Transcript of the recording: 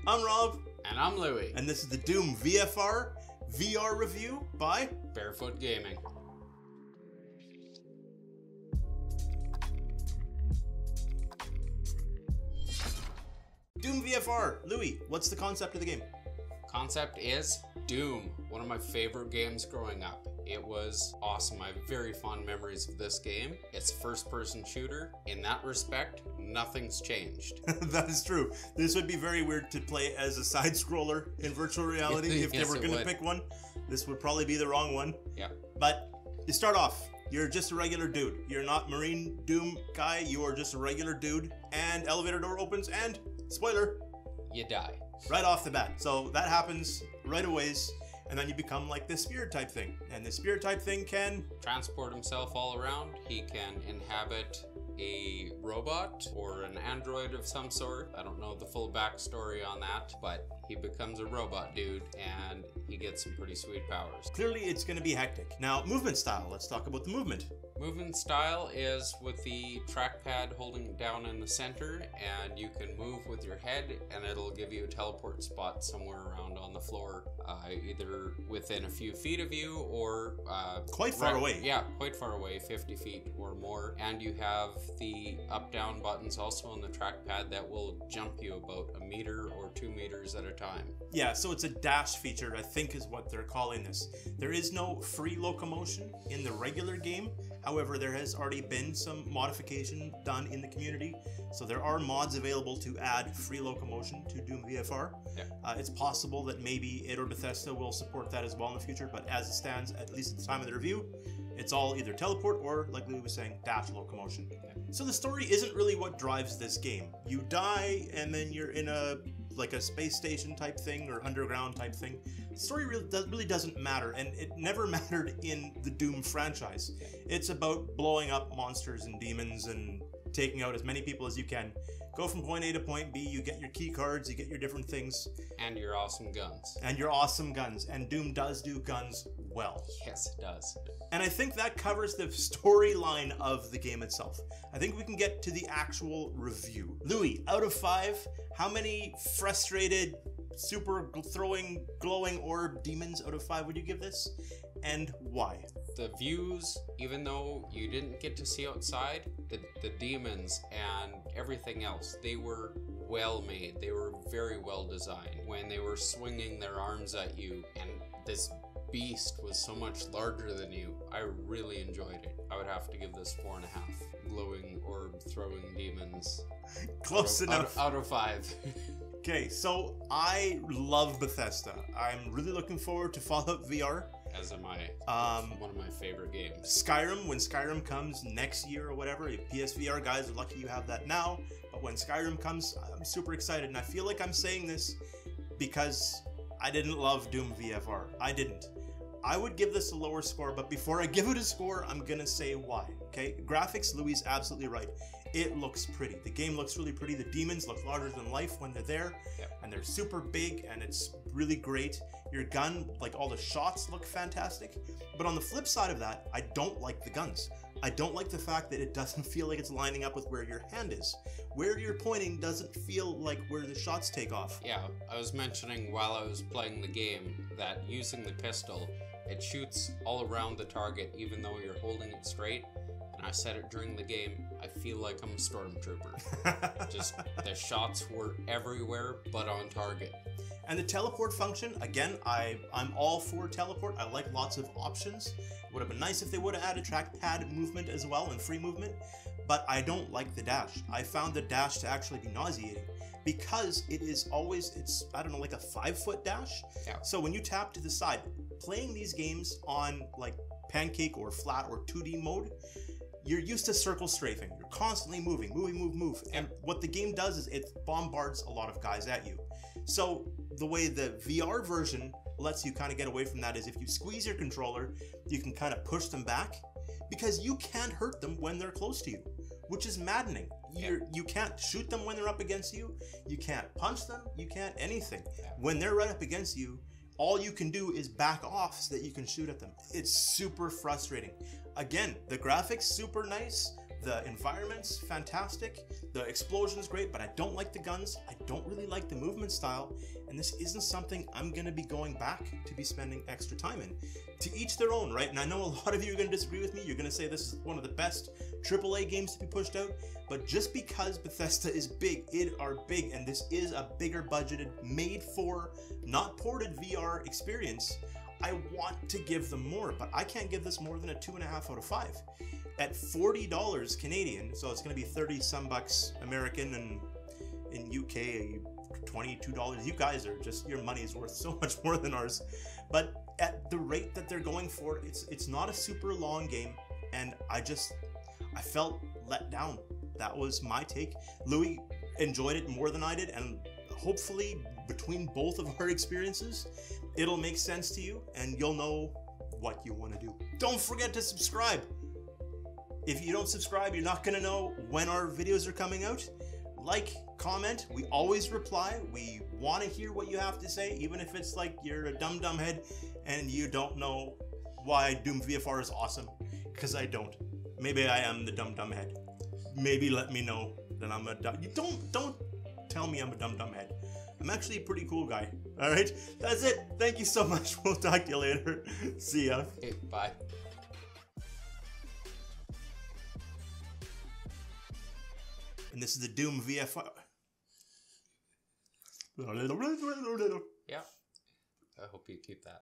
I'm Rob. And I'm Louie. And this is the Doom VFR VR Review by Barefoot Gaming. Doom VFR. Louie, what's the concept of the game? Concept is Doom, one of my favorite games growing up. It was awesome. I have very fond memories of this game. It's a first-person shooter. In that respect, nothing's changed. That is true. This would be very weird to play as a side-scroller in virtual reality. If Yes, they were going to pick one, this would probably be the wrong one. Yeah. But you start off, you're just a regular dude. You're not Marine Doom guy. You are just a regular dude. And elevator door opens and, spoiler, You die. right off the bat. So that happens right away. And then you become like this spirit type thing. And the spirit type thing can Transport himself all around. He can inhabit a robot or an android of some sort. I don't know the full backstory on that, but he becomes a robot dude and he gets some pretty sweet powers. clearly it's going to be hectic. Now, movement style. Let's talk about the movement. Movement style is with the trackpad holding it down in the center, and you can move with your head and it'll give you a teleport spot somewhere around on the floor, either within a few feet of you or Quite far away. Yeah, quite far away, 50 feet or more. And you have the up down buttons also on the trackpad that will jump you about a meter or 2 meters at a time. Yeah, so it's a dash feature, I think is what they're calling this. There is no free locomotion in the regular game. However, there has already been some modification done in the community. So there are mods available to add free locomotion to Doom VFR. Yeah. It's possible that maybe it or Bethesda will support that as well in the future, but as it stands, at least at the time of the review, it's all either teleport or, like Louis was saying, dash locomotion. So the story isn't really what drives this game. You die and then you're in a space station type thing or underground type thing. The story really doesn't matter, and it never mattered in the Doom franchise. It's about blowing up monsters and demons and taking out as many people as you can. Go from point A to point B, you get your key cards, you get your different things. And your awesome guns. And your awesome guns. And Doom does do guns well. Yes, it does. And I think that covers the storyline of the game itself. I think we can get to the actual review. Louis, out of 5, how many frustrated, super throwing, glowing orb demons out of 5 would you give this? And why? The views, even though you didn't get to see outside, the demons and everything else, they were well made. They were very well designed. When they were swinging their arms at you and this beast was so much larger than you, I really enjoyed it. I would have to give this 4.5 glowing orb throwing demons. Close enough. Out of 5. Okay, so I love Bethesda. I'm really looking forward to Fallout VR. As am I. One of my favorite games. Skyrim, when Skyrim comes next year or whatever, you PSVR guys are lucky you have that now, but when Skyrim comes, I'm super excited, and I feel like I'm saying this because I didn't love Doom VFR. I didn't. I would give this a lower score, but before I give it a score, I'm gonna say why, okay? Graphics, Louis is absolutely right. It looks pretty. The game looks really pretty. The demons look larger than life when they're there, and they're super big, and it's really great. Your gun, like all the shots look fantastic. But on the flip side of that, I don't like the guns. I don't like the fact that it doesn't feel like it's lining up with where your hand is. Where you're pointing doesn't feel like where the shots take off. Yeah, I was mentioning while I was playing the game that using the pistol, it shoots all around the target even though you're holding it straight. And I said it during the game, I feel like I'm a stormtrooper. Just the shots were everywhere but on target. And the teleport function, again, I'm all for teleport. I like lots of options. It would have been nice if they would have added trackpad movement as well and free movement, but I don't like the dash. I found the dash to actually be nauseating because it is always, it's, I don't know, like a 5-foot dash. Yeah. So when you tap to the side, playing these games on like pancake or flat or 2D mode, you're used to circle strafing. You're constantly moving, move. And what the game does is it bombards a lot of guys at you. So the way the VR version lets you kind of get away from that is if you squeeze your controller, you can kind of push them back because you can't hurt them when they're close to you, which is maddening. You can't shoot them when they're up against you. You can't punch them. You can't anything. When they're right up against you, all you can do is back off so that you can shoot at them. It's super frustrating. Again, the graphics super nice. The environment's fantastic, the explosion's great, but I don't like the guns, I don't really like the movement style, and this isn't something I'm gonna be going back to be spending extra time in. To each their own, right? And I know a lot of you are gonna disagree with me, you're gonna say this is one of the best AAA games to be pushed out, but just because Bethesda is big, it are big, and this is a bigger budgeted, made for, not ported VR experience, I want to give them more, but I can't give this more than a 2.5 out of 5. At $40 Canadian, so it's going to be 30 some bucks American, and in UK $22. You guys are just, your money's worth so much more than ours. But at the rate that they're going for, it's not a super long game, and I felt let down. That was my take. Louis enjoyed it more than I did, and hopefully between both of our experiences, it'll make sense to you and you'll know what you want to do. Don't forget to subscribe. If you don't subscribe, you're not going to know when our videos are coming out. Like, comment, we always reply. We want to hear what you have to say, even if it's like you're a dumb head and you don't know why Doom VFR is awesome, because I don't. Maybe I am the dumb head. Maybe let me know that I'm a dumb... Don't tell me I'm a dumb head. I'm actually a pretty cool guy. Alright, that's it. Thank you so much. We'll talk to you later. See ya. Okay, bye. And this is the Doom VFR. Yeah. I hope you keep that.